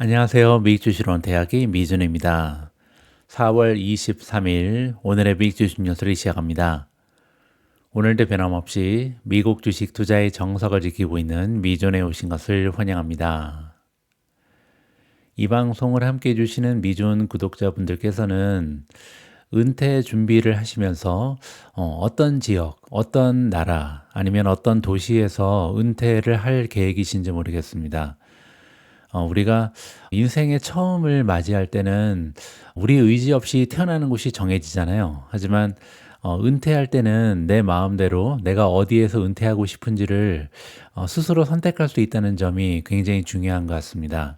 안녕하세요. 미국 주식론 대학의 미준입니다. 4월 23일 오늘의 미국 주식 뉴스를 시작합니다. 오늘도 변함없이 미국 주식 투자의 정석을 지키고 있는 미준에 오신 것을 환영합니다. 이 방송을 함께 해주시는 미준 구독자분들께서는 은퇴 준비를 하시면서 어떤 지역, 어떤 나라, 아니면 어떤 도시에서 은퇴를 할 계획이신지 모르겠습니다. 우리가 인생의 처음을 맞이할 때는 우리 의지 없이 태어나는 곳이 정해지잖아요. 하지만 은퇴할 때는 내 마음대로 내가 어디에서 은퇴하고 싶은지를 스스로 선택할 수 있다는 점이 굉장히 중요한 것 같습니다.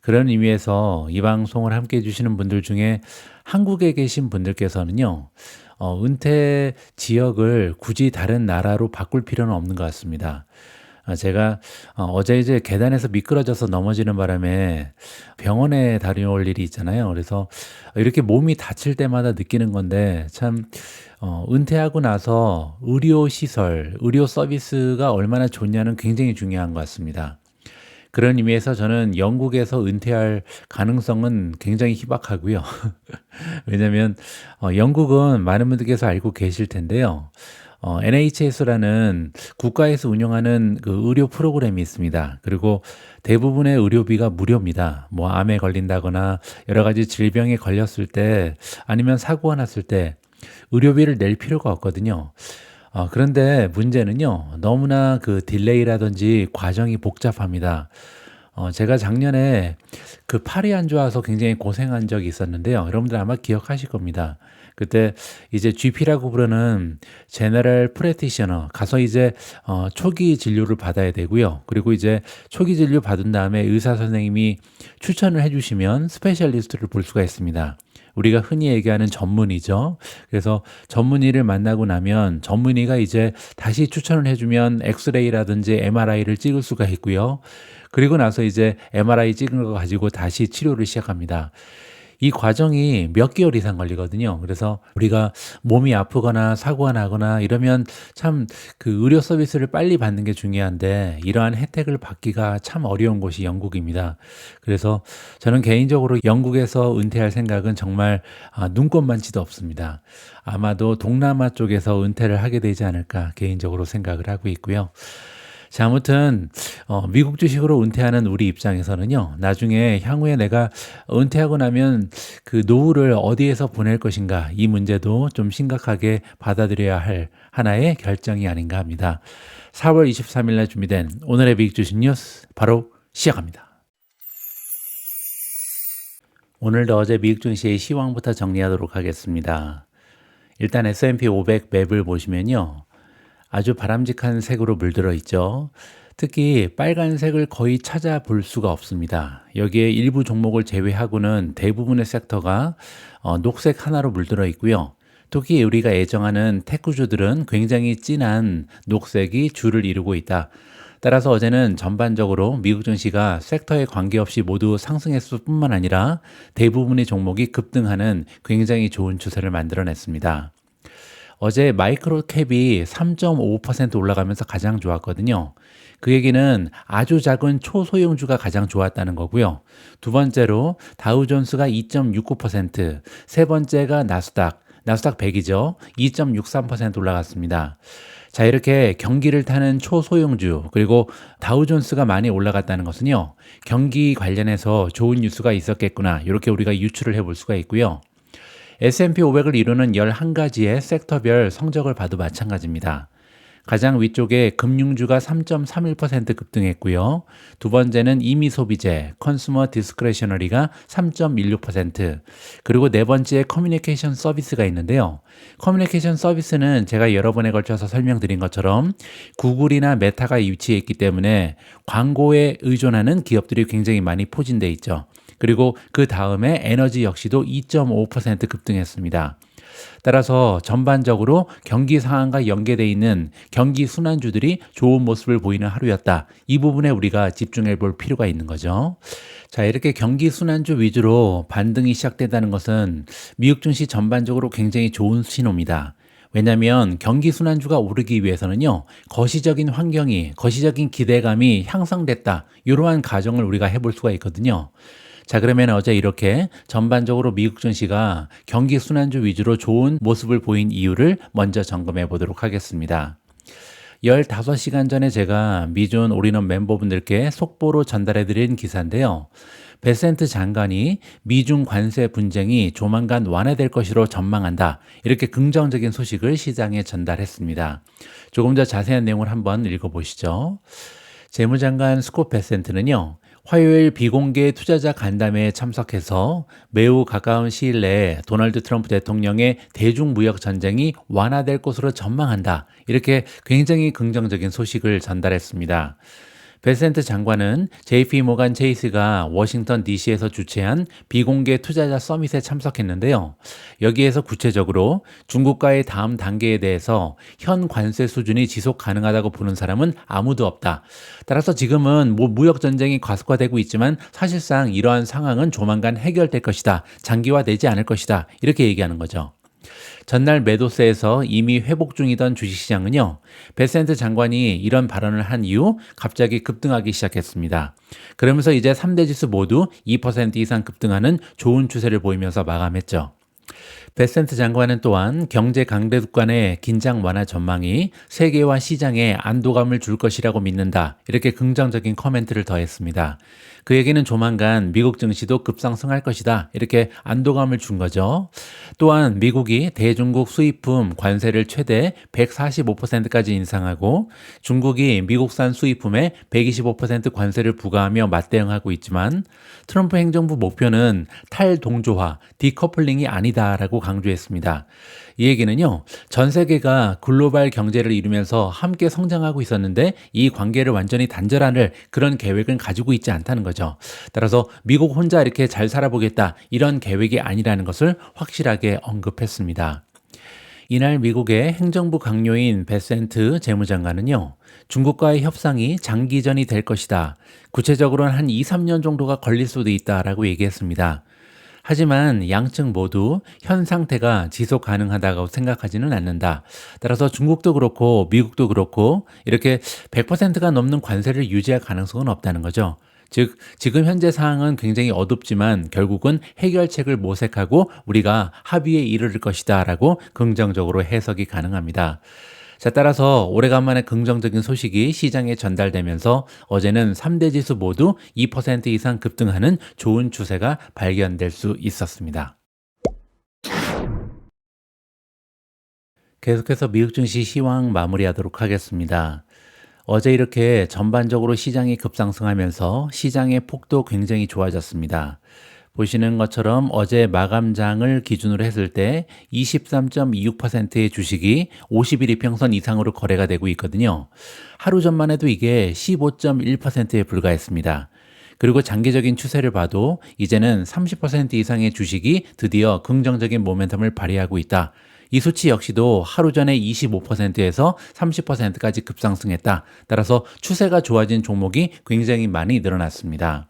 그런 의미에서 이 방송을 함께 해주시는 분들 중에 한국에 계신 분들께서는요, 은퇴 지역을 굳이 다른 나라로 바꿀 필요는 없는 것 같습니다. 제가 어제 이제 계단에서 미끄러져서 넘어지는 바람에 병원에 다녀올 일이 있잖아요. 그래서 이렇게 몸이 다칠 때마다 느끼는 건데 참 은퇴하고 나서 의료 시설, 의료 서비스가 얼마나 좋냐는 굉장히 중요한 것 같습니다. 그런 의미에서 저는 영국에서 은퇴할 가능성은 굉장히 희박하고요. 왜냐하면 영국은 많은 분들께서 알고 계실 텐데요. NHS라는 국가에서 운영하는 그 의료 프로그램이 있습니다. 그리고 대부분의 의료비가 무료입니다. 뭐 암에 걸린다거나 여러 가지 질병에 걸렸을 때 아니면 사고가 났을 때 의료비를 낼 필요가 없거든요. 그런데 문제는요, 너무나 그 딜레이라든지 과정이 복잡합니다. 제가 작년에 그 팔이 안 좋아서 굉장히 고생한 적이 있었는데요. 여러분들 아마 기억하실 겁니다. 그때 이제 GP라고 부르는 제너럴 프랙티셔너 가서 이제 초기 진료를 받아야 되고요. 그리고 이제 초기 진료 받은 다음에 의사 선생님이 추천을 해주시면 스페셜리스트를 볼 수가 있습니다. 우리가 흔히 얘기하는 전문의죠. 그래서 전문의를 만나고 나면 전문의가 이제 다시 추천을 해주면 엑스레이라든지 MRI를 찍을 수가 있고요. 그리고 나서 이제 MRI 찍은 거 가지고 다시 치료를 시작합니다. 이 과정이 몇 개월 이상 걸리거든요. 그래서 우리가 몸이 아프거나 사고가 나거나 이러면 참 그 의료 서비스를 빨리 받는 게 중요한데 이러한 혜택을 받기가 참 어려운 곳이 영국입니다. 그래서 저는 개인적으로 영국에서 은퇴할 생각은 정말 눈꼽만치도 없습니다. 아마도 동남아 쪽에서 은퇴를 하게 되지 않을까 개인적으로 생각을 하고 있고요. 자, 아무튼 미국 주식으로 은퇴하는 우리 입장에서는요, 나중에 향후에 내가 은퇴하고 나면 그 노후를 어디에서 보낼 것인가, 이 문제도 좀 심각하게 받아들여야 할 하나의 결정이 아닌가 합니다. 4월 23일 날 준비된 오늘의 미국 주식 뉴스 바로 시작합니다. 오늘도 어제 미국 증시의 시황부터 정리하도록 하겠습니다. 일단 S&P 500 맵을 보시면요, 아주 바람직한 색으로 물들어 있죠. 특히 빨간색을 거의 찾아볼 수가 없습니다. 여기에 일부 종목을 제외하고는 대부분의 섹터가 녹색 하나로 물들어 있고요. 특히 우리가 애정하는 테크주들은 굉장히 진한 녹색이 주를 이루고 있다. 따라서 어제는 전반적으로 미국 증시가 섹터에 관계없이 모두 상승했을 뿐만 아니라 대부분의 종목이 급등하는 굉장히 좋은 추세를 만들어냈습니다. 어제 마이크로 캡이 3.5% 올라가면서 가장 좋았거든요. 그 얘기는 아주 작은 초소형주가 가장 좋았다는 거고요. 두 번째로 다우존스가 2.69%, 세 번째가 나스닥 100이죠. 2.63% 올라갔습니다. 자, 이렇게 경기를 타는 초소형주 그리고 다우존스가 많이 올라갔다는 것은요, 경기 관련해서 좋은 뉴스가 있었겠구나, 이렇게 우리가 유추를 해볼 수가 있고요. S&P 500을 이루는 11가지의 섹터별 성적을 봐도 마찬가지입니다. 가장 위쪽에 금융주가 3.31% 급등했고요. 두 번째는 임의소비재, 컨슈머 디스크레셔너리가 3.16%, 그리고 네 번째에 커뮤니케이션 서비스가 있는데요. 커뮤니케이션 서비스는 제가 여러 번에 걸쳐서 설명드린 것처럼 구글이나 메타가 위치해 있기 때문에 광고에 의존하는 기업들이 굉장히 많이 포진돼 있죠. 그리고 그 다음에 에너지 역시도 2.5% 급등했습니다. 따라서 전반적으로 경기 상황과 연계되어 있는 경기 순환주들이 좋은 모습을 보이는 하루였다. 이 부분에 우리가 집중해 볼 필요가 있는 거죠. 자, 이렇게 경기 순환주 위주로 반등이 시작된다는 것은 미국 증시 전반적으로 굉장히 좋은 신호입니다. 왜냐하면 경기 순환주가 오르기 위해서는요, 거시적인 기대감이 향상됐다. 이러한 가정을 우리가 해볼 수가 있거든요. 자, 그러면 어제 이렇게 전반적으로 미국 증시가 경기 순환주 위주로 좋은 모습을 보인 이유를 먼저 점검해 보도록 하겠습니다. 15시간 전에 제가 미존 올인원 멤버분들께 속보로 전달해 드린 기사인데요. 베센트 장관이 미중 관세 분쟁이 조만간 완화될 것으로 전망한다. 이렇게 긍정적인 소식을 시장에 전달했습니다. 조금 더 자세한 내용을 한번 읽어보시죠. 재무장관 스콧 베센트는요, 화요일 비공개 투자자 간담회에 참석해서 매우 가까운 시일 내에 도널드 트럼프 대통령의 대중무역 전쟁이 완화될 것으로 전망한다. 이렇게 굉장히 긍정적인 소식을 전달했습니다. 베센트 장관은 JP 모간 체이스가 워싱턴 DC에서 주최한 비공개 투자자 서밋에 참석했는데요. 여기에서 구체적으로 중국과의 다음 단계에 대해서 현 관세 수준이 지속 가능하다고 보는 사람은 아무도 없다. 따라서 지금은 무역 전쟁이 가속화되고 있지만 사실상 이러한 상황은 조만간 해결될 것이다. 장기화되지 않을 것이다. 이렇게 얘기하는 거죠. 전날 매도세에서 이미 회복 중이던 주식시장은요, 베센트 장관이 이런 발언을 한 이후 갑자기 급등하기 시작했습니다. 그러면서 이제 3대 지수 모두 2% 이상 급등하는 좋은 추세를 보이면서 마감했죠. 베센트 장관은 또한 경제 강대국 간의 긴장 완화 전망이 세계와 시장에 안도감을 줄 것이라고 믿는다. 이렇게 긍정적인 코멘트를 더했습니다. 그에게는 조만간 미국 증시도 급상승할 것이다. 이렇게 안도감을 준 거죠. 또한 미국이 대중국 수입품 관세를 최대 145%까지 인상하고 중국이 미국산 수입품에 125% 관세를 부과하며 맞대응하고 있지만 트럼프 행정부 목표는 탈동조화, 디커플링이 아니다라고 강조했습니다. 이 얘기는요, 전 세계가 글로벌 경제를 이루면서 함께 성장하고 있었는데 이 관계를 완전히 단절하는 그런 계획은 가지고 있지 않다는 거죠. 따라서 미국 혼자 이렇게 잘 살아보겠다 이런 계획이 아니라는 것을 확실하게 언급했습니다. 이날 미국의 행정부 강요인 베센트 재무장관은요, 중국과의 협상이 장기전이 될 것이다. 구체적으로는 한 2, 3년 정도가 걸릴 수도 있다라고 얘기했습니다. 하지만 양측 모두 현 상태가 지속 가능하다고 생각하지는 않는다. 따라서 중국도 그렇고 미국도 그렇고 이렇게 100%가 넘는 관세를 유지할 가능성은 없다는 거죠. 즉 지금 현재 상황은 굉장히 어둡지만 결국은 해결책을 모색하고 우리가 합의에 이르를 것이다 라고 긍정적으로 해석이 가능합니다. 자, 따라서 오래간만에 긍정적인 소식이 시장에 전달되면서 어제는 3대 지수 모두 2% 이상 급등하는 좋은 추세가 발견될 수 있었습니다. 계속해서 미국 증시 시황 마무리하도록 하겠습니다. 어제 이렇게 전반적으로 시장이 급상승하면서 시장의 폭도 굉장히 좋아졌습니다. 보시는 것처럼 어제 마감장을 기준으로 했을 때 23.26%의 주식이 50일 이평선 이상으로 거래가 되고 있거든요. 하루 전만 해도 이게 15.1%에 불과했습니다. 그리고 장기적인 추세를 봐도 이제는 30% 이상의 주식이 드디어 긍정적인 모멘텀을 발휘하고 있다. 이 수치 역시도 하루 전에 25%에서 30%까지 급상승했다. 따라서 추세가 좋아진 종목이 굉장히 많이 늘어났습니다.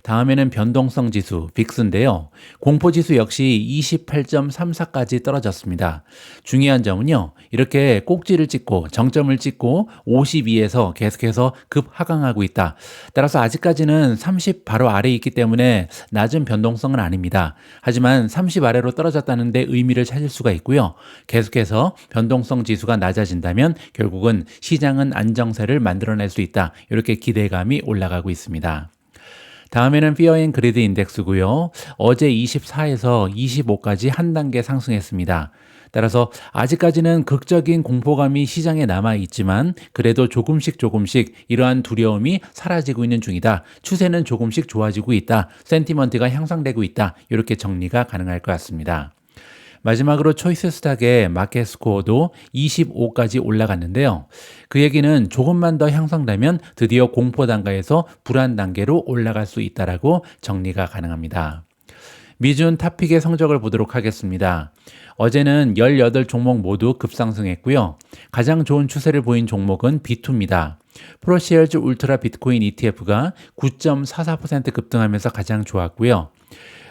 다음에는 변동성 지수, 빅스인데요. 공포지수 역시 28.34까지 떨어졌습니다. 중요한 점은요, 이렇게 꼭지를 찍고 정점을 찍고 52에서 계속해서 급하강하고 있다. 따라서 아직까지는 30 바로 아래에 있기 때문에 낮은 변동성은 아닙니다. 하지만 30 아래로 떨어졌다는 데 의미를 찾을 수가 있고요. 계속해서 변동성 지수가 낮아진다면 결국은 시장은 안정세를 만들어낼 수 있다. 이렇게 기대감이 올라가고 있습니다. 다음에는 Fear and Greed 인덱스고요. 어제 24에서 25까지 한 단계 상승했습니다. 따라서 아직까지는 극적인 공포감이 시장에 남아있지만 그래도 조금씩 이러한 두려움이 사라지고 있는 중이다. 추세는 조금씩 좋아지고 있다. 센티먼트가 향상되고 있다. 이렇게 정리가 가능할 것 같습니다. 마지막으로 초이스 스탁의 마켓 스코어도 25까지 올라갔는데요. 그 얘기는 조금만 더 향상되면 드디어 공포 단계에서 불안 단계로 올라갈 수 있다라고 정리가 가능합니다. 미준 탑픽의 성적을 보도록 하겠습니다. 어제는 18종목 모두 급상승했고요. 가장 좋은 추세를 보인 종목은 B2입니다. 프로시얼즈 울트라 비트코인 ETF가 9.44% 급등하면서 가장 좋았고요.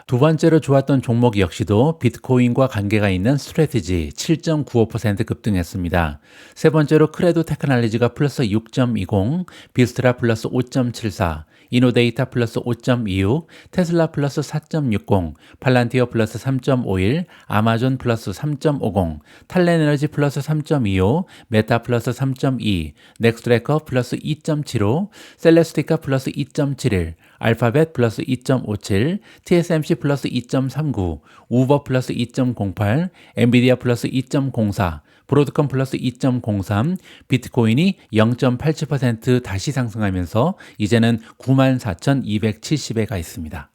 두 번째로 좋았던 종목 역시도 비트코인과 관계가 있는 스트래티지 7.95% 급등했습니다. 세 번째로 크레도 테크놀로지가 플러스 6.20, 비스트라 플러스 5.74, 이노데이터 플러스 5.26, 테슬라 플러스 4.60, 팔란티어 플러스 3.51, 아마존 플러스 3.50, 탈렌에너지 플러스 3.25, 메타 플러스 3.2, 넥스트래커 플러스 2.75, 셀레스티카 플러스 2.71, 알파벳 플러스 2.57, TSMC 플러스 2.39, 우버 플러스 2.08, 엔비디아 플러스 2.04, 브로드컴 플러스 2.03, 비트코인이 0.87% 다시 상승하면서 이제는 94,270에 가 있습니다.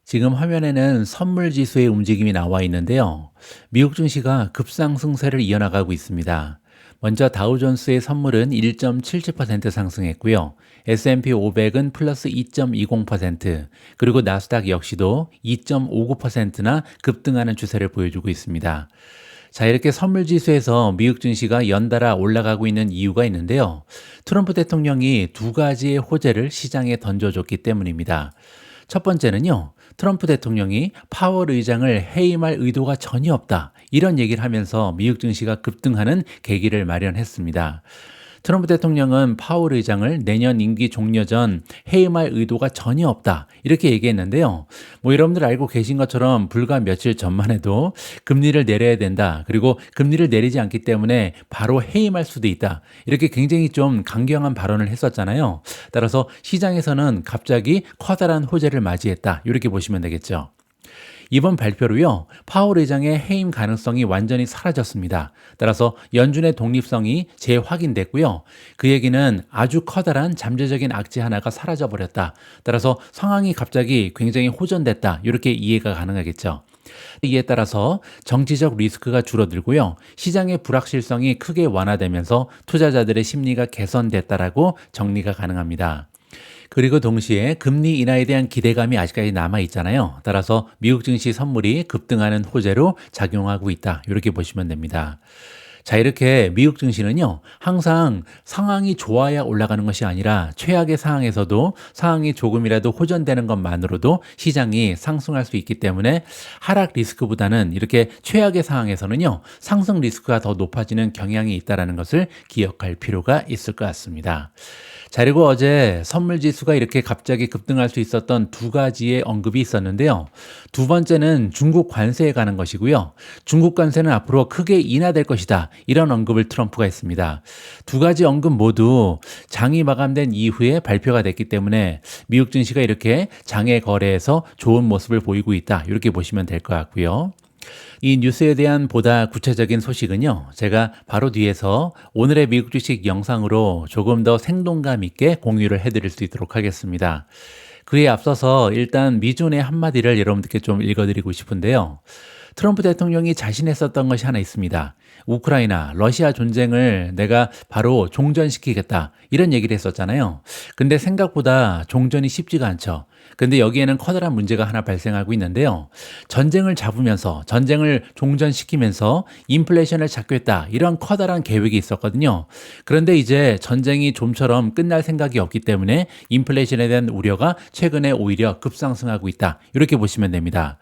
지금 화면에는 선물 지수의 움직임이 나와 있는데요. 미국 증시가 급상승세를 이어나가고 있습니다. 먼저 다우존스의 선물은 1.77% 상승했고요. S&P 500은 플러스 2.20%, 그리고 나스닥 역시도 2.59%나 급등하는 추세를 보여주고 있습니다. 자, 이렇게 선물 지수에서 미국 증시가 연달아 올라가고 있는 이유가 있는데요. 트럼프 대통령이 두 가지의 호재를 시장에 던져줬기 때문입니다. 첫 번째는요, 트럼프 대통령이 파월 의장을 해임할 의도가 전혀 없다, 이런 얘기를 하면서 미국 증시가 급등하는 계기를 마련했습니다. 트럼프 대통령은 파월 의장을 내년 임기 종료 전 해임할 의도가 전혀 없다, 이렇게 얘기했는데요. 여러분들 알고 계신 것처럼 불과 며칠 전만 해도 금리를 내려야 된다, 그리고 금리를 내리지 않기 때문에 바로 해임할 수도 있다, 이렇게 굉장히 좀 강경한 발언을 했었잖아요. 따라서 시장에서는 갑자기 커다란 호재를 맞이했다, 이렇게 보시면 되겠죠. 이번 발표로요, 파월 의장의 해임 가능성이 완전히 사라졌습니다. 따라서 연준의 독립성이 재확인됐고요. 그 얘기는 아주 커다란 잠재적인 악재 하나가 사라져버렸다. 따라서 상황이 갑자기 굉장히 호전됐다, 이렇게 이해가 가능하겠죠. 이에 따라서 정치적 리스크가 줄어들고요, 시장의 불확실성이 크게 완화되면서 투자자들의 심리가 개선됐다라고 정리가 가능합니다. 그리고 동시에 금리 인하에 대한 기대감이 아직까지 남아 있잖아요. 따라서 미국 증시 선물이 급등하는 호재로 작용하고 있다, 이렇게 보시면 됩니다. 자, 이렇게 미국 증시는요, 항상 상황이 좋아야 올라가는 것이 아니라 최악의 상황에서도 상황이 조금이라도 호전되는 것만으로도 시장이 상승할 수 있기 때문에 하락 리스크보다는 이렇게 최악의 상황에서는요, 상승 리스크가 더 높아지는 경향이 있다는 것을 기억할 필요가 있을 것 같습니다. 자, 그리고 어제 선물 지수가 이렇게 갑자기 급등할 수 있었던 두 가지의 언급이 있었는데요. 두 번째는 중국 관세에 관한 것이고요. 중국 관세는 앞으로 크게 인하될 것이다, 이런 언급을 트럼프가 했습니다. 두 가지 언급 모두 장이 마감된 이후에 발표가 됐기 때문에 미국 증시가 이렇게 장외 거래에서 좋은 모습을 보이고 있다, 이렇게 보시면 될 것 같고요. 이 뉴스에 대한 보다 구체적인 소식은요, 제가 바로 뒤에서 오늘의 미국 주식 영상으로 조금 더 생동감 있게 공유를 해드릴 수 있도록 하겠습니다. 그에 앞서서 일단 미준의 한마디를 여러분들께 좀 읽어드리고 싶은데요. 트럼프 대통령이 자신했었던 것이 하나 있습니다. 우크라이나, 러시아 전쟁을 내가 바로 종전시키겠다, 이런 얘기를 했었잖아요. 근데 생각보다 종전이 쉽지가 않죠. 근데 여기에는 커다란 문제가 하나 발생하고 있는데요. 전쟁을 잡으면서, 전쟁을 종전시키면서 인플레이션을 잡겠다, 이런 커다란 계획이 있었거든요. 그런데 이제 전쟁이 좀처럼 끝날 생각이 없기 때문에 인플레이션에 대한 우려가 최근에 오히려 급상승하고 있다, 이렇게 보시면 됩니다.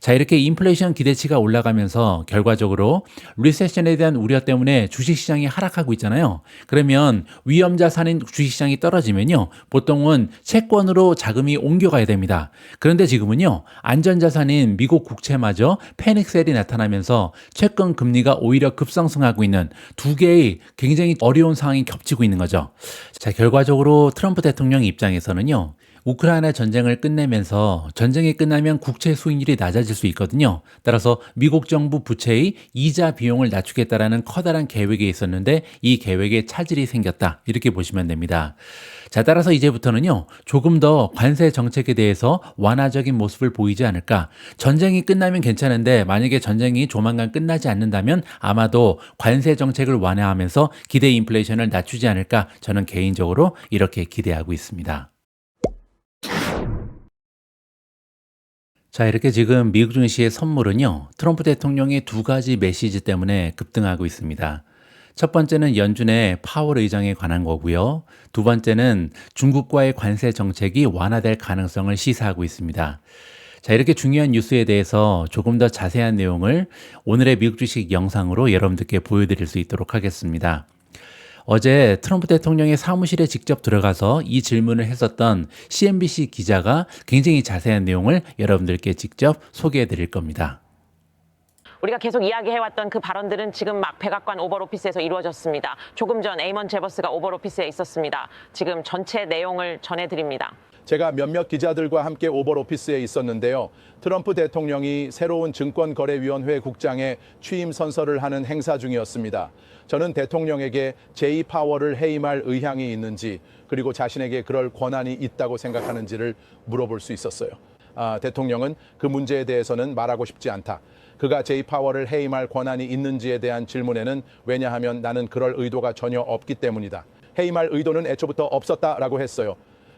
자, 이렇게 인플레이션 기대치가 올라가면서 결과적으로 리세션에 대한 우려 때문에 주식시장이 하락하고 있잖아요. 그러면 위험자산인 주식시장이 떨어지면요, 보통은 채권으로 자금이 옮겨가야 됩니다. 그런데 지금은요, 안전자산인 미국 국채마저 패닉셀이 나타나면서 채권 금리가 오히려 급상승하고 있는 두 개의 굉장히 어려운 상황이 겹치고 있는 거죠. 자, 결과적으로 트럼프 대통령 입장에서는요, 우크라이나 전쟁을 끝내면서 전쟁이 끝나면 국채 수익률이 낮아질 수 있거든요. 따라서 미국 정부 부채의 이자 비용을 낮추겠다라는 커다란 계획이 있었는데 이 계획에 차질이 생겼다, 이렇게 보시면 됩니다. 자, 따라서 이제부터는요, 조금 더 관세 정책에 대해서 완화적인 모습을 보이지 않을까. 전쟁이 끝나면 괜찮은데 만약에 전쟁이 조만간 끝나지 않는다면 아마도 관세 정책을 완화하면서 기대 인플레이션을 낮추지 않을까, 저는 개인적으로 이렇게 기대하고 있습니다. 자, 이렇게 지금 미국 증시의 선물은요, 트럼프 대통령의 두 가지 메시지 때문에 급등하고 있습니다. 첫 번째는 연준의 파월 의장에 관한 거고요. 두 번째는 중국과의 관세 정책이 완화될 가능성을 시사하고 있습니다. 자, 이렇게 중요한 뉴스에 대해서 조금 더 자세한 내용을 오늘의 미국 주식 영상으로 여러분들께 보여드릴 수 있도록 하겠습니다. 어제 트럼프 대통령의 사무실에 직접 들어가서 이 질문을 했었던 CNBC 기자가 굉장히 자세한 내용을 여러분들께 직접 소개해 드릴 겁니다. 우리가 계속 이야기해왔던 그 발언들은 지금 막 백악관 오벌 오피스에서 이루어졌습니다. 조금 전 에이먼 제버스가 오벌 오피스에 있었습니다. 지금 전체 내용을 전해드립니다. 제가 몇몇 기자들과 함께 오벌 오피스에 있었는데요. 트럼프 대통령이 새로운 증권거래위원회 국장에 취임 선서를 하는 행사 중이었습니다. 저는 대통령에게 제이 파월을 해임할 의향이 있는지, 그리고 자신에게 그럴 권한이 있다고 생각하는지를 물어볼 수 있었어요. 대통령은 그 문제에 대해서는 말하고 싶지 않다. 그가 제이 파월을 해임할 권한이 있는지에 대한 질문에는 왜냐하면 나는 그럴 의도가 전혀 없기 때문이다. 해임할 의도는 애초부터 없었다라고 했어요.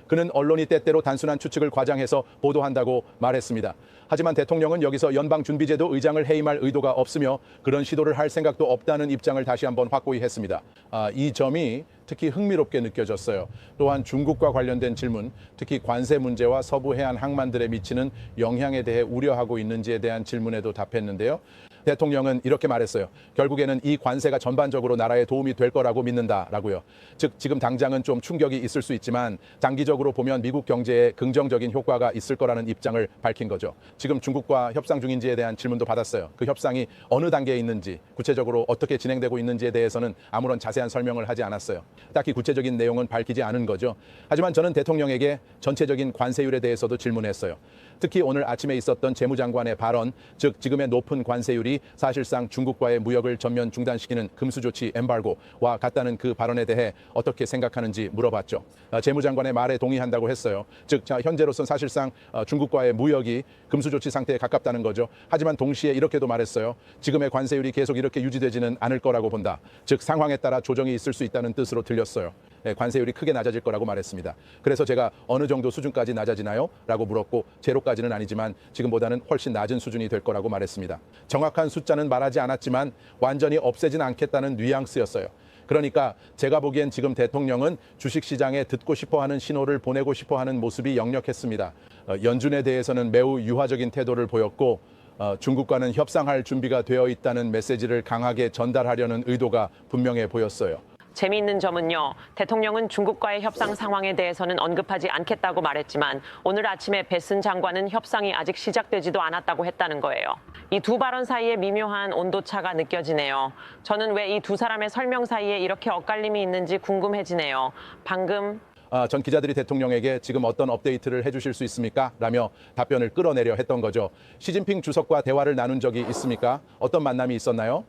그는 언론이 때때로 단순한 추측을 과장해서 보도한다고 말했습니다. 하지만 대통령은 여기서 연방준비제도 의장을 해임할 의도가 없으며 그런 시도를 할 생각도 없다는 입장을 다시 한번 확고히 했습니다. 이 점이 특히 흥미롭게 느껴졌어요. 또한 중국과 관련된 질문, 특히 관세 문제와 서부 해안 항만들에 미치는 영향에 대해 우려하고 있는지에 대한 질문에도 답했는데요. 대통령은 이렇게 말했어요. 결국에는 이 관세가 전반적으로 나라에 도움이 될 거라고 믿는다라고요. 즉 지금 당장은 좀 충격이 있을 수 있지만 장기적으로 보면 미국 경제에 긍정적인 효과가 있을 거라는 입장을 밝힌 거죠. 지금 중국과 협상 중인지에 대한 질문도 받았어요. 그 협상이 어느 단계에 있는지, 구체적으로 어떻게 진행되고 있는지에 대해서는 아무런 자세한 설명을 하지 않았어요. 딱히 구체적인 내용은 밝히지 않은 거죠. 하지만 저는 대통령에게 전체적인 관세율에 대해서도 질문했어요. 특히 오늘 아침에 있었던 재무장관의 발언, 즉 지금의 높은 관세율이 사실상 중국과의 무역을 전면 중단시키는 금수조치 엠바고와 같다는 그 발언에 대해 어떻게 생각하는지 물어봤죠. 재무장관의 말에 동의한다고 했어요. 즉 현재로선 사실상 중국과의 무역이 금수조치 상태에 가깝다는 거죠. 하지만 동시에 이렇게도 말했어요. 지금의 관세율이 계속 이렇게 유지되지는 않을 거라고 본다. 즉 상황에 따라 조정이 있을 수 있다는 뜻으로 들렸어요. 관세율이 크게 낮아질 거라고 말했습니다. 그래서 제가 어느 정도 수준까지 낮아지나요? 라고 물었고 제로까지는 아니지만 지금보다는 훨씬 낮은 수준이 될 거라고 말했습니다. 정확한 숫자는 말하지 않았지만 완전히 없애진 않겠다는 뉘앙스였어요. 그러니까 제가 보기엔 지금 대통령은 주식시장에 듣고 싶어하는 신호를 보내고 싶어하는 모습이 역력했습니다. 연준에 대해서는 매우 유화적인 태도를 보였고 중국과는 협상할 준비가 되어 있다는 메시지를 강하게 전달하려는 의도가 분명해 보였어요. 재미있는 점은요, 대통령은 중국과의 협상 상황에 대해서는 언급하지 않겠다고 말했지만 오늘 아침에 베슨 장관은 협상이 아직 시작되지도 않았다고 했다는 거예요. 이 두 발언 사이에 미묘한 온도차가 느껴지네요. 저는 왜 이 두 사람의 설명 사이에 이렇게 엇갈림이 있는지 궁금해지네요. 방금 전 기자들이 대통령에게 지금 어떤 업데이트를 해주실 수 있습니까? 라며 답변을 끌어내려 했던 거죠. 시진핑 주석과 대화를 나눈 적이 있습니까? 어떤 만남이 있었나요?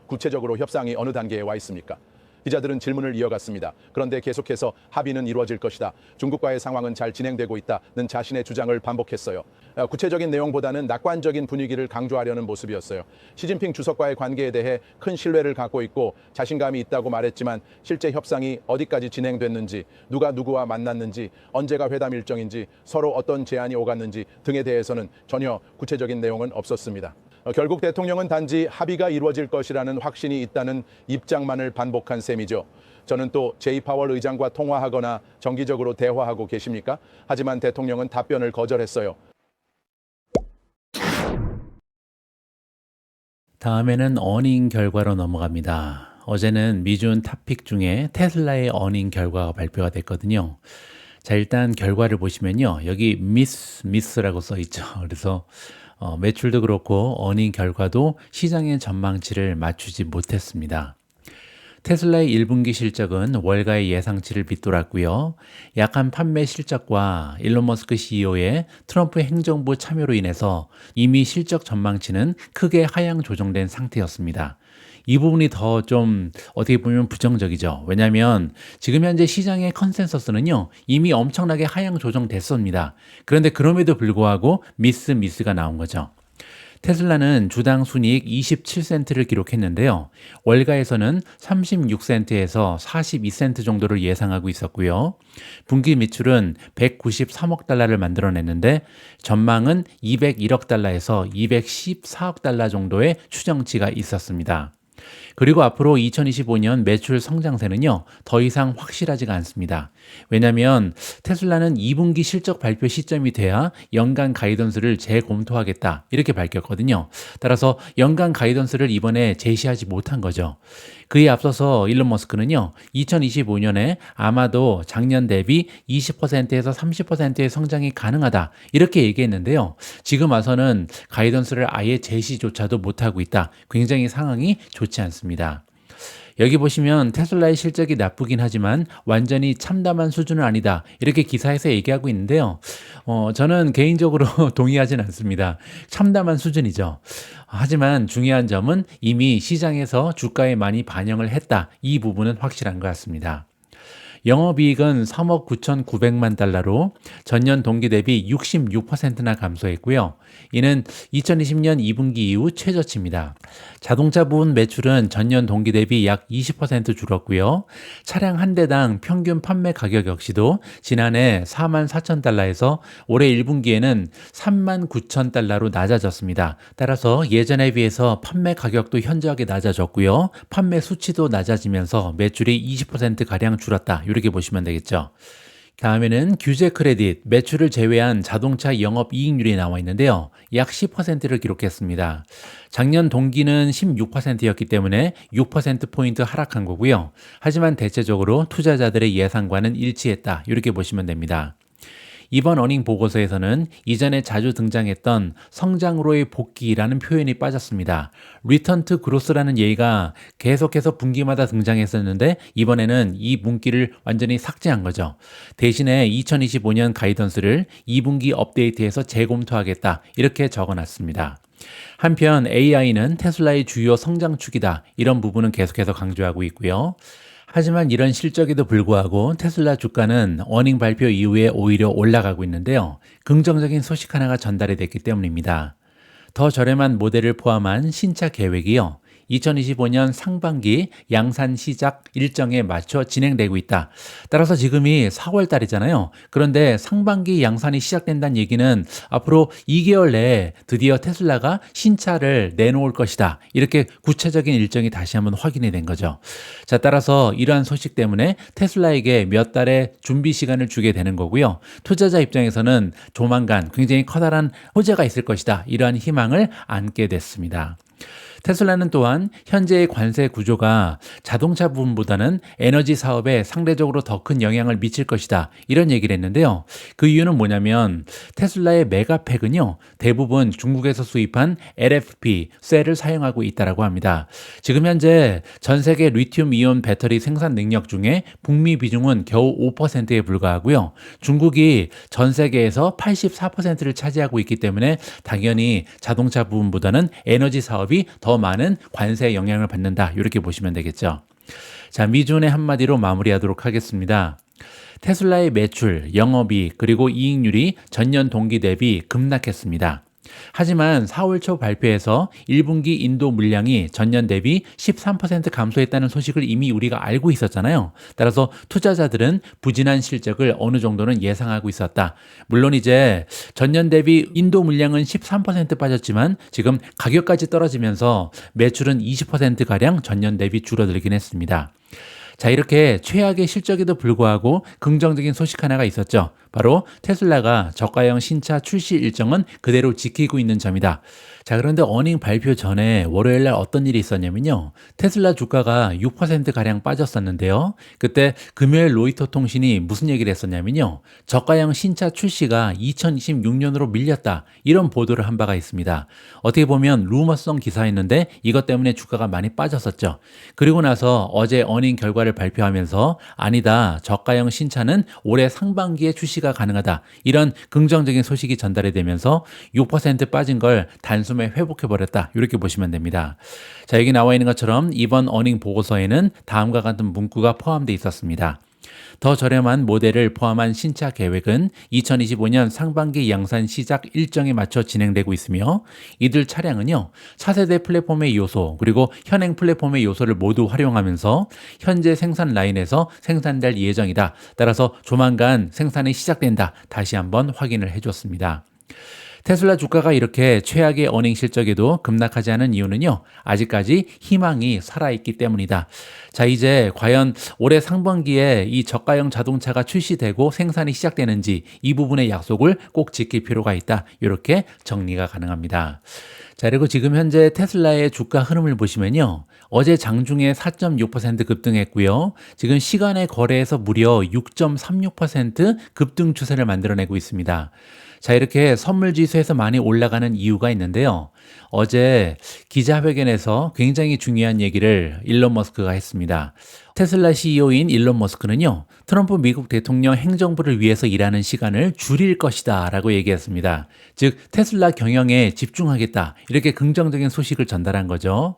구체적으로 협상이 어느 단계에 와 있습니까? 기자들은 질문을 이어갔습니다. 그런데 계속해서 합의는 이루어질 것이다. 중국과의 상황은 잘 진행되고 있다는 자신의 주장을 반복했어요. 구체적인 내용보다는 낙관적인 분위기를 강조하려는 모습이었어요. 시진핑 주석과의 관계에 대해 큰 신뢰를 갖고 있고 자신감이 있다고 말했지만 실제 협상이 어디까지 진행됐는지, 누가 누구와 만났는지, 언제가 회담 일정인지, 서로 어떤 제안이 오갔는지 등에 대해서는 전혀 구체적인 내용은 없었습니다. 결국 대통령은 단지 합의가 이루어질 것이라는 확신이 있다는 입장만을 반복한 셈이죠. 저는 또 제이 파월 의장과 통화하거나 정기적으로 대화하고 계십니까? 하지만 대통령은 답변을 거절했어요. 다음에는 어닝 결과로 넘어갑니다. 어제는 미준 탑픽 중에 테슬라의 어닝 결과가 발표가 됐거든요. 자, 일단 결과를 보시면요. 여기 미스라고 써 있죠. 그래서 매출도 그렇고 어닝 결과도 시장의 전망치를 맞추지 못했습니다. 테슬라의 1분기 실적은 월가의 예상치를 밑돌았고요. 약한 판매 실적과 일론 머스크 CEO의 트럼프 행정부 참여로 인해서 이미 실적 전망치는 크게 하향 조정된 상태였습니다. 이 부분이 더 좀 어떻게 보면 부정적이죠. 왜냐하면 지금 현재 시장의 컨센서스는요. 이미 엄청나게 하향 조정됐습니다. 그런데 그럼에도 불구하고 미스가 나온 거죠. 테슬라는 주당 순이익 27센트를 기록했는데요. 월가에서는 36센트에서 42센트 정도를 예상하고 있었고요. 분기 매출은 193억 달러를 만들어냈는데 전망은 201억 달러에서 214억 달러 정도의 추정치가 있었습니다. 그리고 앞으로 2025년 매출 성장세는요, 더 이상 확실하지가 않습니다. 왜냐하면 테슬라는 2분기 실적 발표 시점이 돼야 연간 가이던스를 재검토하겠다 이렇게 밝혔거든요. 따라서 연간 가이던스를 이번에 제시하지 못한 거죠. 그에 앞서서 일론 머스크는요, 2025년에 아마도 작년 대비 20%에서 30%의 성장이 가능하다 이렇게 얘기했는데요. 지금 와서는 가이던스를 아예 제시조차도 못하고 있다. 굉장히 상황이 좋지 않습니다. 여기 보시면 테슬라의 실적이 나쁘긴 하지만 완전히 참담한 수준은 아니다. 이렇게 기사에서 얘기하고 있는데요. 저는 개인적으로 동의하진 않습니다. 참담한 수준이죠. 하지만 중요한 점은 이미 시장에서 주가에 많이 반영을 했다. 이 부분은 확실한 것 같습니다. 영업이익은 3억 9,900만 달러로 전년 동기 대비 66%나 감소했고요. 이는 2020년 2분기 이후 최저치입니다. 자동차 부분 매출은 전년 동기 대비 약 20% 줄었고요. 차량 한 대당 평균 판매 가격 역시도 지난해 4만 4천 달러에서 올해 1분기에는 3만 9천 달러로 낮아졌습니다. 따라서 예전에 비해서 판매 가격도 현저하게 낮아졌고요. 판매 수치도 낮아지면서 매출이 20%가량 줄었다. 이렇게 보시면 되겠죠. 다음에는 규제 크레딧, 매출을 제외한 자동차 영업이익률이 나와 있는데요. 약 10%를 기록했습니다. 작년 동기는 16%였기 때문에 6%포인트 하락한 거고요. 하지만 대체적으로 투자자들의 예상과는 일치했다. 이렇게 보시면 됩니다. 이번 어닝 보고서에서는 이전에 자주 등장했던 성장으로의 복귀라는 표현이 빠졌습니다. 리턴 투 그로스라는 얘기가 계속해서 분기마다 등장했었는데 이번에는 이 문기를 완전히 삭제한 거죠. 대신에 2025년 가이던스를 2분기 업데이트해서 재검토하겠다 이렇게 적어놨습니다. 한편 AI는 테슬라의 주요 성장축이다. 이런 부분은 계속해서 강조하고 있고요. 하지만 이런 실적에도 불구하고 테슬라 주가는 어닝 발표 이후에 오히려 올라가고 있는데요. 긍정적인 소식 하나가 전달이 됐기 때문입니다. 더 저렴한 모델을 포함한 신차 계획이요. 2025년 상반기 양산 시작 일정에 맞춰 진행되고 있다. 따라서 지금이 4월 달이잖아요. 그런데 상반기 양산이 시작된다는 얘기는 앞으로 2개월 내에 드디어 테슬라가 신차를 내놓을 것이다. 이렇게 구체적인 일정이 다시 한번 확인이 된 거죠. 자, 따라서 이러한 소식 때문에 테슬라에게 몇 달의 준비 시간을 주게 되는 거고요. 투자자 입장에서는 조만간 굉장히 커다란 호재가 있을 것이다. 이러한 희망을 안게 됐습니다. 테슬라는 또한 현재의 관세 구조가 자동차 부분보다는 에너지 사업에 상대적으로 더 큰 영향을 미칠 것이다. 이런 얘기를 했는데요. 그 이유는 뭐냐면 테슬라의 메가팩은요. 대부분 중국에서 수입한 LFP, 셀을 사용하고 있다고 합니다. 지금 현재 전 세계 리튬 이온 배터리 생산 능력 중에 북미 비중은 겨우 5%에 불과하고요. 중국이 전 세계에서 84%를 차지하고 있기 때문에 당연히 자동차 부분보다는 에너지 사업이 더 많은 관세의 영향을 받는다. 이렇게 보시면 되겠죠. 자, 미준의 한마디로 마무리하도록 하겠습니다. 테슬라의 매출, 영업이익, 그리고 이익률이 전년 동기 대비 급락했습니다. 하지만 4월 초 발표에서 1분기 인도 물량이 전년 대비 13% 감소했다는 소식을 이미 우리가 알고 있었잖아요. 따라서 투자자들은 부진한 실적을 어느 정도는 예상하고 있었다. 물론 이제 전년 대비 인도 물량은 13% 빠졌지만 지금 가격까지 떨어지면서 매출은 20%가량 전년 대비 줄어들긴 했습니다. 자, 이렇게 최악의 실적에도 불구하고 긍정적인 소식 하나가 있었죠. 바로 테슬라가 저가형 신차 출시 일정은 그대로 지키고 있는 점이다. 자, 그런데 어닝 발표 전에 월요일 날 어떤 일이 있었냐면요. 테슬라 주가가 6%가량 빠졌었는데요. 그때 금요일 로이터 통신이 무슨 얘기를 했었냐면요. 저가형 신차 출시가 2026년으로 밀렸다. 이런 보도를 한 바가 있습니다. 어떻게 보면 루머성 기사였는데 이것 때문에 주가가 많이 빠졌었죠. 그리고 나서 어제 어닝 결과를 발표하면서 아니다. 저가형 신차는 올해 상반기에 출시가 가능하다. 이런 긍정적인 소식이 전달이 되면서 6% 빠진 걸 단숨에 회복해버렸다. 이렇게 보시면 됩니다. 자, 여기 나와 있는 것처럼 이번 어닝 보고서에는 다음과 같은 문구가 포함되어 있었습니다. 더 저렴한 모델을 포함한 신차 계획은 2025년 상반기 양산 시작 일정에 맞춰 진행되고 있으며 이들 차량은요, 차세대 플랫폼의 요소 그리고 현행 플랫폼의 요소를 모두 활용하면서 현재 생산 라인에서 생산될 예정이다. 따라서 조만간 생산이 시작된다. 다시 한번 확인을 해줬습니다. 테슬라 주가가 이렇게 최악의 어닝 실적에도 급락하지 않은 이유는요, 아직까지 희망이 살아있기 때문이다. 자, 이제 과연 올해 상반기에 이 저가형 자동차가 출시되고 생산이 시작되는지 이 부분의 약속을 꼭 지킬 필요가 있다. 이렇게 정리가 가능합니다. 자, 그리고 지금 현재 테슬라의 주가 흐름을 보시면요, 어제 장중에 4.6% 급등했고요. 지금 시간의 거래에서 무려 6.36% 급등 추세를 만들어내고 있습니다. 자, 이렇게 선물 지수에서 많이 올라가는 이유가 있는데요. 어제 기자회견에서 굉장히 중요한 얘기를 일론 머스크가 했습니다. 테슬라 CEO인 일론 머스크는요, 트럼프 미국 대통령 행정부를 위해서 일하는 시간을 줄일 것이다 라고 얘기했습니다. 즉, 테슬라 경영에 집중하겠다, 이렇게 긍정적인 소식을 전달한 거죠.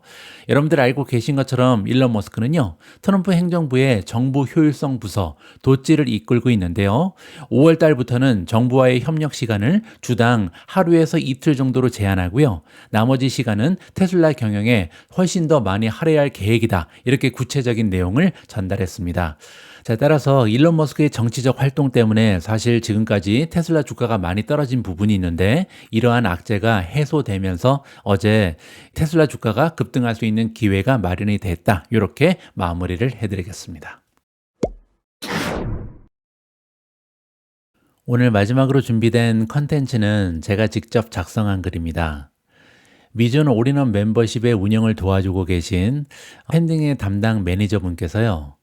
여러분들 알고 계신 것처럼 일론 머스크는요, 트럼프 행정부의 정부 효율성 부서 도찌를 이끌고 있는데요. 5월 달부터는 정부와의 협력 시간을 주당 하루에서 이틀 정도로 제한하고요. 나머지 시간은 테슬라 경영에 훨씬 더 많이 할애할 계획이다, 이렇게 구체적인 내용을 전달했습니다. 자, 따라서 일론 머스크의 정치적 활동 때문에 사실 지금까지 테슬라 주가가 많이 떨어진 부분이 있는데, 이러한 악재가 해소되면서 어제 테슬라 주가가 급등할 수 있는 기회가 마련이 됐다, 이렇게 마무리를 해드리겠습니다. 오늘 마지막으로 준비된 컨텐츠는 제가 직접 작성한 글입니다. 미준 올인원 멤버십의 운영을 도와주고 계신 팬딩의 담당 매니저분께서요,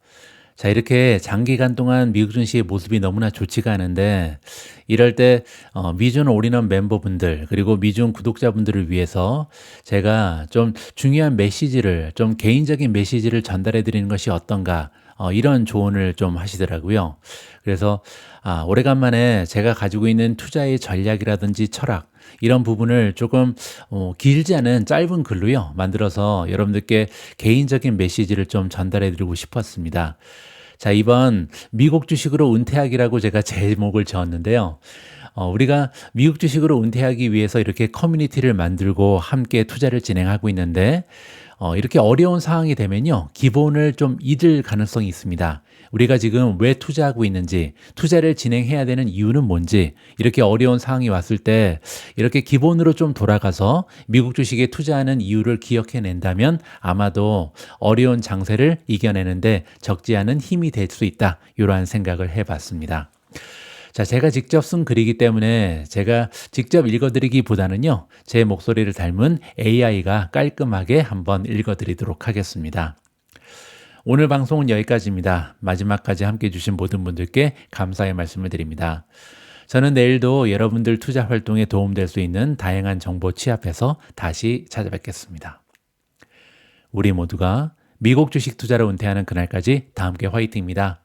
자, 이렇게 장기간 동안 미국 증시의 모습이 너무나 좋지가 않은데, 이럴 때 미준 올인원 멤버분들 그리고 미준 구독자분들을 위해서 제가 좀 중요한 메시지를, 좀 개인적인 메시지를 전달해 드리는 것이 어떤가, 이런 조언을 좀 하시더라고요. 그래서 오래간만에 제가 가지고 있는 투자의 전략이라든지 철학, 이런 부분을 조금 길지 않은 짧은 글로요 만들어서 여러분들께 개인적인 메시지를 좀 전달해 드리고 싶었습니다. 자, 이번 미국 주식으로 은퇴하기라고 제가 제목을 지었는데요. 우리가 미국 주식으로 은퇴하기 위해서 이렇게 커뮤니티를 만들고 함께 투자를 진행하고 있는데, 이렇게 어려운 상황이 되면요, 기본을 좀 잊을 가능성이 있습니다. 우리가 지금 왜 투자하고 있는지, 투자를 진행해야 되는 이유는 뭔지, 이렇게 어려운 상황이 왔을 때 이렇게 기본으로 좀 돌아가서 미국 주식에 투자하는 이유를 기억해낸다면 아마도 어려운 장세를 이겨내는데 적지 않은 힘이 될 수 있다, 이러한 생각을 해봤습니다. 자, 제가 직접 쓴 글이기 때문에 제가 직접 읽어드리기보다는요, 제 목소리를 닮은 AI가 깔끔하게 한번 읽어드리도록 하겠습니다. 오늘 방송은 여기까지입니다. 마지막까지 함께해 주신 모든 분들께 감사의 말씀을 드립니다. 저는 내일도 여러분들 투자 활동에 도움될 수 있는 다양한 정보 취합해서 다시 찾아뵙겠습니다. 우리 모두가 미국 주식 투자로 은퇴하는 그날까지 다 함께 화이팅입니다.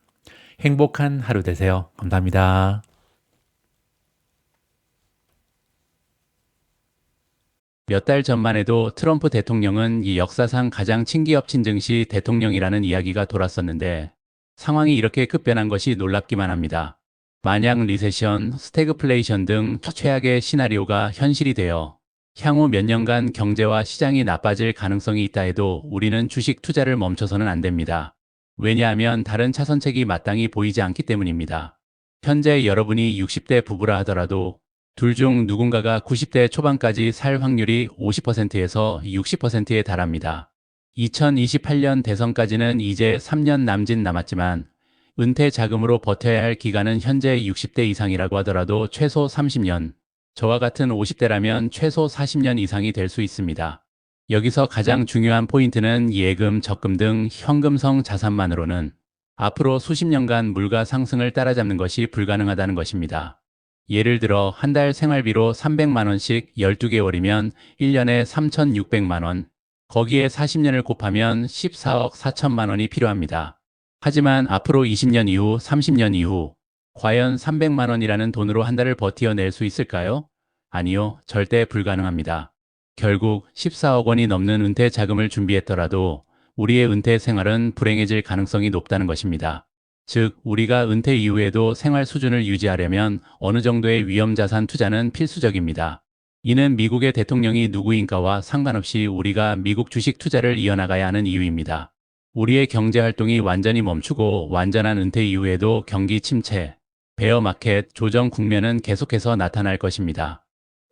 행복한 하루 되세요. 감사합니다. 몇 달 전만 해도 트럼프 대통령은 이 역사상 가장 친기업 친증시 대통령이라는 이야기가 돌았었는데, 상황이 이렇게 급변한 것이 놀랍기만 합니다. 만약 리세션, 스태그플레이션 등 최악의 시나리오가 현실이 되어 향후 몇 년간 경제와 시장이 나빠질 가능성이 있다 해도 우리는 주식 투자를 멈춰서는 안 됩니다. 왜냐하면 다른 차선책이 마땅히 보이지 않기 때문입니다. 현재 여러분이 60대 부부라 하더라도 둘 중 누군가가 90대 초반까지 살 확률이 50%에서 60%에 달합니다. 2028년 대선까지는 이제 3년 남짓 남았지만 은퇴 자금으로 버텨야 할 기간은 현재 60대 이상이라고 하더라도 최소 30년, 저와 같은 50대라면 최소 40년 이상이 될 수 있습니다. 여기서 가장 중요한 포인트는 예금, 적금 등 현금성 자산만으로는 앞으로 수십 년간 물가 상승을 따라잡는 것이 불가능하다는 것입니다. 예를 들어 한 달 생활비로 300만 원씩 12개월이면 1년에 3,600만 원, 거기에 40년을 곱하면 14억 4천만 원이 필요합니다. 하지만 앞으로 20년 이후, 30년 이후 과연 300만 원이라는 돈으로 한 달을 버텨낼 수 있을까요? 아니요, 절대 불가능합니다. 결국 14억 원이 넘는 은퇴 자금을 준비했더라도 우리의 은퇴 생활은 불행해질 가능성이 높다는 것입니다. 즉, 우리가 은퇴 이후에도 생활 수준을 유지하려면 어느 정도의 위험자산 투자는 필수적입니다. 이는 미국의 대통령이 누구인가와 상관없이 우리가 미국 주식 투자를 이어나가야 하는 이유입니다. 우리의 경제활동이 완전히 멈추고 완전한 은퇴 이후에도 경기 침체, 베어 마켓 조정 국면은 계속해서 나타날 것입니다.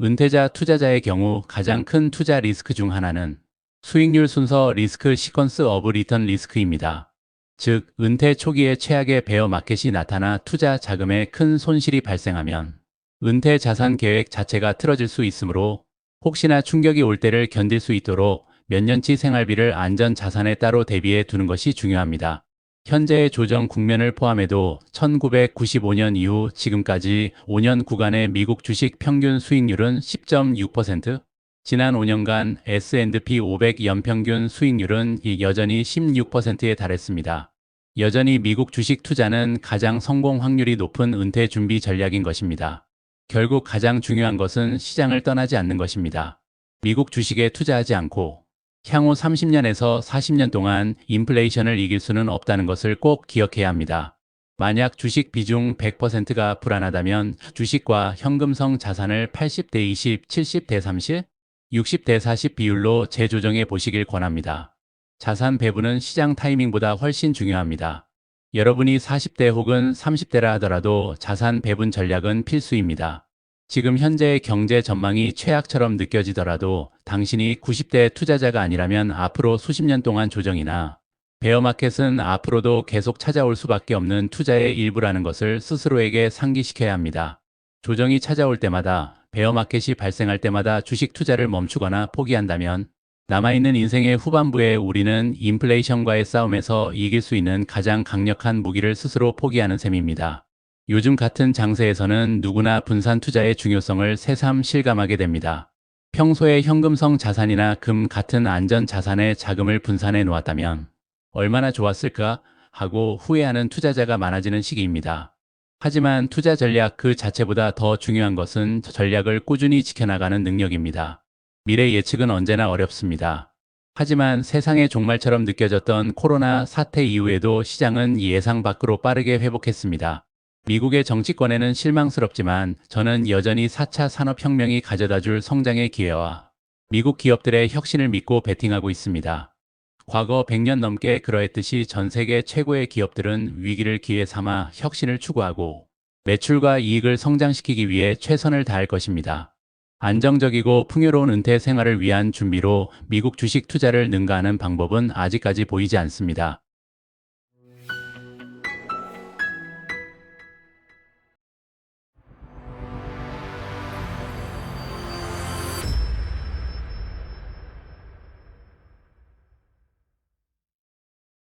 은퇴자 투자자의 경우 가장 큰 투자 리스크 중 하나는 수익률 순서 리스크 시퀀스 오브 리턴 리스크입니다. 즉, 은퇴 초기에 최악의 베어 마켓이 나타나 투자 자금에 큰 손실이 발생하면 은퇴 자산 계획 자체가 틀어질 수 있으므로 혹시나 충격이 올 때를 견딜 수 있도록 몇 년치 생활비를 안전 자산에 따로 대비해 두는 것이 중요합니다. 현재의 조정 국면을 포함해도 1995년 이후 지금까지 5년 구간의 미국 주식 평균 수익률은 10.6%, 지난 5년간 S&P 500 연평균 수익률은 여전히 16%에 달했습니다. 여전히 미국 주식 투자는 가장 성공 확률이 높은 은퇴 준비 전략인 것입니다. 결국 가장 중요한 것은 시장을 떠나지 않는 것입니다. 미국 주식에 투자하지 않고 향후 30년에서 40년 동안 인플레이션을 이길 수는 없다는 것을 꼭 기억해야 합니다. 만약 주식 비중 100%가 불안하다면 주식과 현금성 자산을 80대 20, 70대 30, 60대 40 비율로 재조정해 보시길 권합니다. 자산 배분은 시장 타이밍보다 훨씬 중요합니다. 여러분이 40대 혹은 30대라 하더라도 자산 배분 전략은 필수입니다. 지금 현재의 경제 전망이 최악처럼 느껴지더라도 당신이 90대 투자자가 아니라면 앞으로 수십 년 동안 조정이나 베어마켓은 앞으로도 계속 찾아올 수밖에 없는 투자의 일부라는 것을 스스로에게 상기시켜야 합니다. 조정이 찾아올 때마다, 베어마켓이 발생할 때마다 주식 투자를 멈추거나 포기한다면 남아있는 인생의 후반부에 우리는 인플레이션과의 싸움에서 이길 수 있는 가장 강력한 무기를 스스로 포기하는 셈입니다. 요즘 같은 장세에서는 누구나 분산 투자의 중요성을 새삼 실감하게 됩니다. 평소에 현금성 자산이나 금 같은 안전 자산에 자금을 분산해 놓았다면 얼마나 좋았을까 하고 후회하는 투자자가 많아지는 시기입니다. 하지만 투자 전략 그 자체보다 더 중요한 것은 전략을 꾸준히 지켜나가는 능력입니다. 미래 예측은 언제나 어렵습니다. 하지만 세상의 종말처럼 느껴졌던 코로나 사태 이후에도 시장은 예상 밖으로 빠르게 회복했습니다. 미국의 정치권에는 실망스럽지만 저는 여전히 4차 산업혁명이 가져다줄 성장의 기회와 미국 기업들의 혁신을 믿고 베팅하고 있습니다. 과거 100년 넘게 그러했듯이 전 세계 최고의 기업들은 위기를 기회 삼아 혁신을 추구하고 매출과 이익을 성장시키기 위해 최선을 다할 것입니다. 안정적이고 풍요로운 은퇴 생활을 위한 준비로 미국 주식 투자를 능가하는 방법은 아직까지 보이지 않습니다.